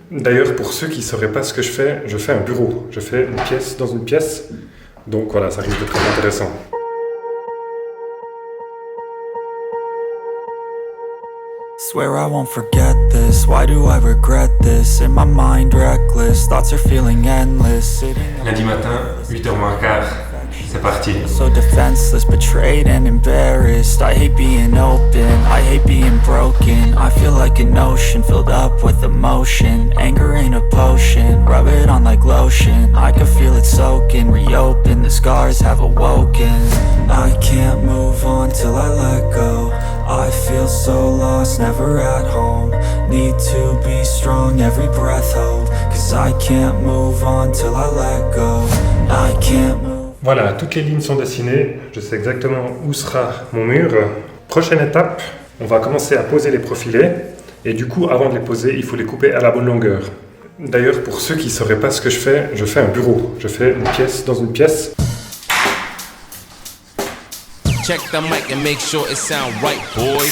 D'ailleurs, pour ceux qui ne sauraient pas ce que je fais un bureau. Je fais une pièce dans une pièce. Donc voilà, ça risque d'être très intéressant. Swear I won't forget this. Why do I regret this? In my mind reckless, thoughts are feeling endless. Lundi matin, 8h moins quart. C'est parti. So defenseless, betrayed and embarrassed. I hate being open, I hate being broken. I feel like an ocean filled up with emotion. Anger ain't a potion, rub it on like lotion. I can feel it soaking, reopen, the scars have awoken. I can't move on till I let go. I feel so lost, never at home. Need to be strong, every breath hold. Cause I can't move on till I let go. I can't move. Voilà, toutes les lignes sont dessinées. Je sais exactement où sera mon mur. Prochaine étape, on va commencer à poser les profilés. Et du coup, avant de les poser, il faut les couper à la bonne longueur. D'ailleurs, pour ceux qui ne sauraient pas ce que je fais un bureau. Je fais une pièce dans une pièce. Check the mic and make sure it sound right, boys.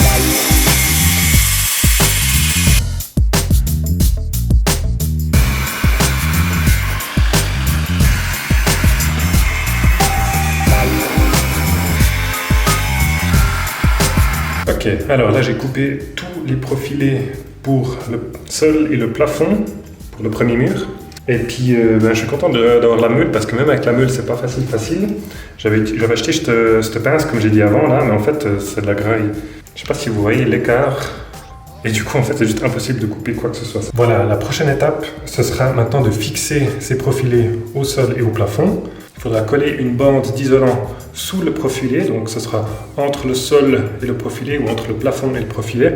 Ok, alors là j'ai coupé tous les profilés pour le sol et le plafond, pour le premier mur. Et puis je suis content d'avoir la meule parce que même avec la meule c'est pas facile. J'avais acheté cette pince comme j'ai dit avant là, mais en fait c'est de la graille. Je sais pas si vous voyez l'écart. Et du coup en fait c'est juste impossible de couper quoi que ce soit. Voilà, la prochaine étape ce sera maintenant de fixer ces profilés au sol et au plafond. Il faudra coller une bande d'isolant sous le profilé, donc ce sera entre le sol et le profilé ou entre le plafond et le profilé.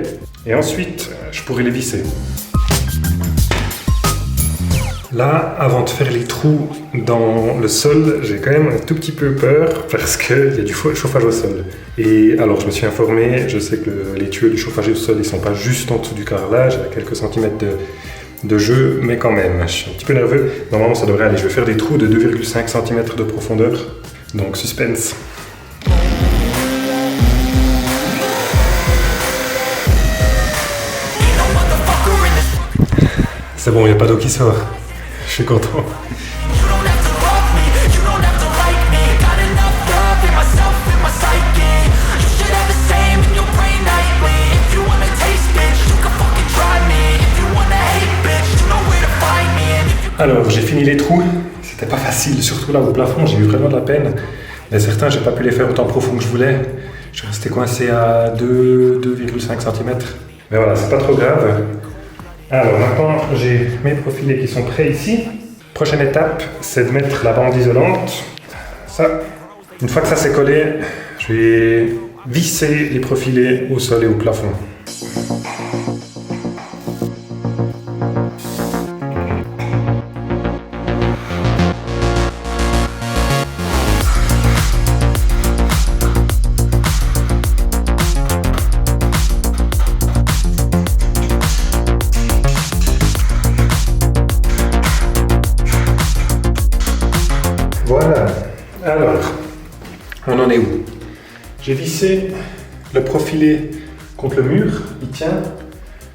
Et ensuite, je pourrai les visser. Là, avant de faire les trous dans le sol, j'ai quand même un tout petit peu peur parce qu'il y a du chauffage au sol. Et alors, je me suis informé, je sais que les tuyaux du chauffage au sol, ils ne sont pas juste en dessous du carrelage, à quelques centimètres de jeu, mais quand même, je suis un petit peu nerveux. Normalement, ça devrait aller. Je vais faire des trous de 2,5 cm de profondeur. Donc, suspense. C'est bon, il n'y a pas d'eau qui sort. Je suis content. Alors, j'ai fini les trous. C'était pas facile, surtout là au plafond, j'ai eu vraiment de la peine. Mais certains, j'ai pas pu les faire autant profond que je voulais. Je suis resté coincé à 2,5 cm. Mais voilà, c'est pas trop grave. Alors maintenant, j'ai mes profilés qui sont prêts ici. Prochaine étape, c'est de mettre la bande isolante. Ça, une fois que ça s'est collé, je vais visser les profilés au sol et au plafond. Voilà, alors, on en est où? J'ai vissé le profilé contre le mur, il tient.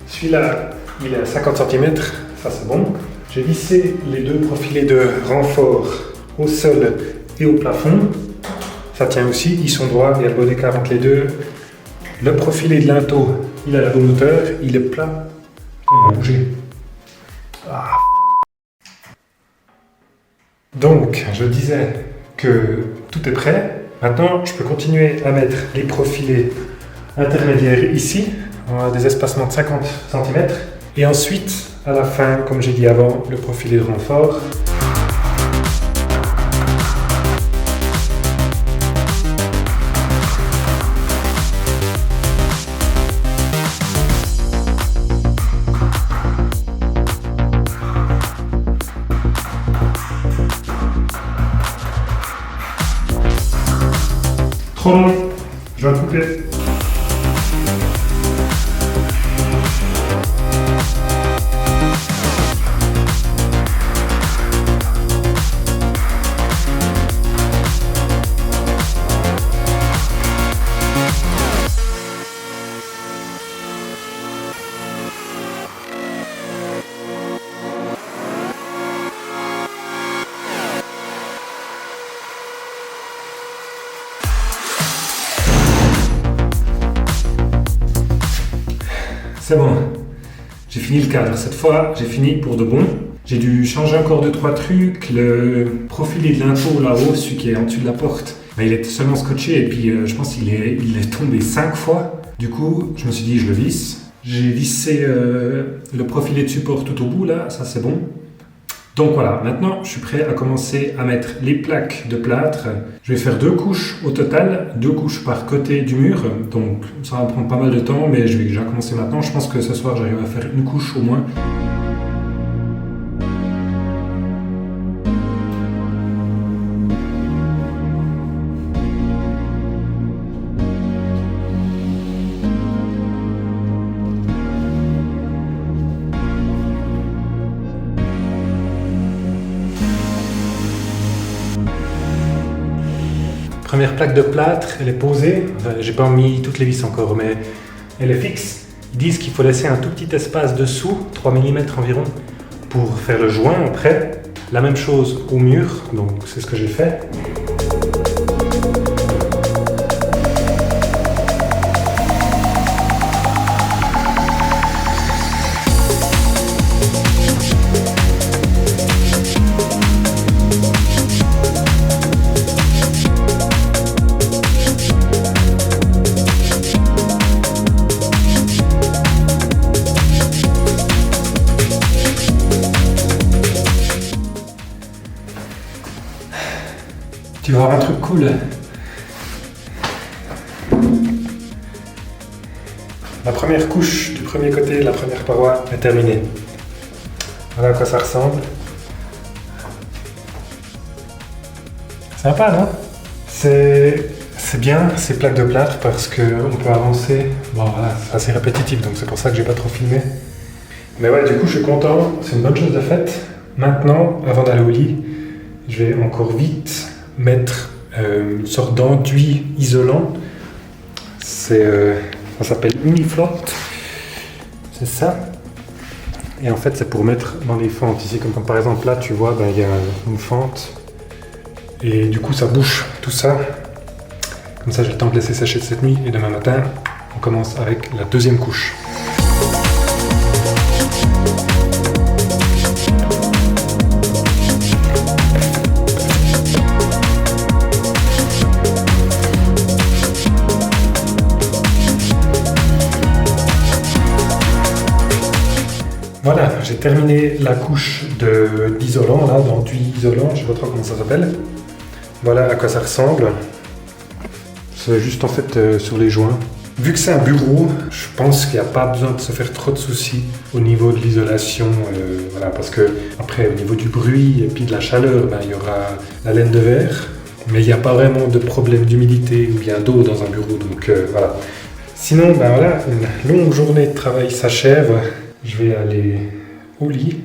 Celui-là, il est à 50 cm, ça c'est bon. J'ai vissé les deux profilés de renfort au sol et au plafond. Ça tient aussi, ils sont droits, il y a le bon écart entre les deux. Le profilé de linteau, il a la bonne hauteur, il est plat. Il a bougé. Ah. Donc, je disais que tout est prêt. Maintenant, je peux continuer à mettre les profilés intermédiaires ici, à des espacements de 50 cm. Et ensuite, à la fin, comme j'ai dit avant, le profilé de renfort. Trop long, je vais couper. C'est bon. J'ai fini le cadre. Cette fois, j'ai fini pour de bon. J'ai dû changer encore 2-3 trucs. Le profilé de linteau là-haut, celui qui est en dessus de la porte, il est seulement scotché et puis je pense qu'il est tombé 5 fois. Du coup, je me suis dit, je le visse. J'ai vissé le profilé de support tout au bout là, ça c'est bon. Donc voilà, maintenant je suis prêt à commencer à mettre les plaques de plâtre. Je vais faire 2 couches au total, 2 couches par côté du mur. Donc ça va prendre pas mal de temps, mais je vais déjà commencer maintenant. Je pense que ce soir j'arrive à faire une couche au moins. Première plaque de plâtre, elle est posée. Enfin, j'ai pas mis toutes les vis encore, mais elle est fixe. Ils disent qu'il faut laisser un tout petit espace dessous, 3 mm environ, pour faire le joint après. La même chose au mur, donc c'est ce que j'ai fait. Tu vas voir un truc cool. La première couche du premier côté, la première paroi est terminée. Voilà à quoi ça ressemble. Sympa, non? C'est bien ces plaques de plâtre parce qu'on peut avancer. Bon voilà, c'est assez répétitif donc c'est pour ça que j'ai pas trop filmé. Mais ouais, du coup je suis content, c'est une bonne chose de faite. Maintenant, avant d'aller au lit, je vais encore vite mettre une sorte d'enduit isolant. Ça s'appelle Uniflot. C'est ça. Et en fait, c'est pour mettre dans les fentes. Ici, comme par exemple là, tu vois, il y a une fente. Et du coup, ça bouche tout ça. Comme ça, j'ai le temps de laisser sécher cette nuit. Et demain matin, on commence avec la deuxième couche. Voilà, j'ai terminé la couche d'isolant, là, d'enduit isolant, je ne sais pas trop comment ça s'appelle. Voilà à quoi ça ressemble. C'est juste en fait sur les joints. Vu que c'est un bureau, je pense qu'il n'y a pas besoin de se faire trop de soucis au niveau de l'isolation. Voilà, parce que après, au niveau du bruit et puis de la chaleur, il y aura la laine de verre. Mais il n'y a pas vraiment de problème d'humidité ou bien d'eau dans un bureau. Donc voilà. Sinon, voilà, une longue journée de travail s'achève. Je vais aller au lit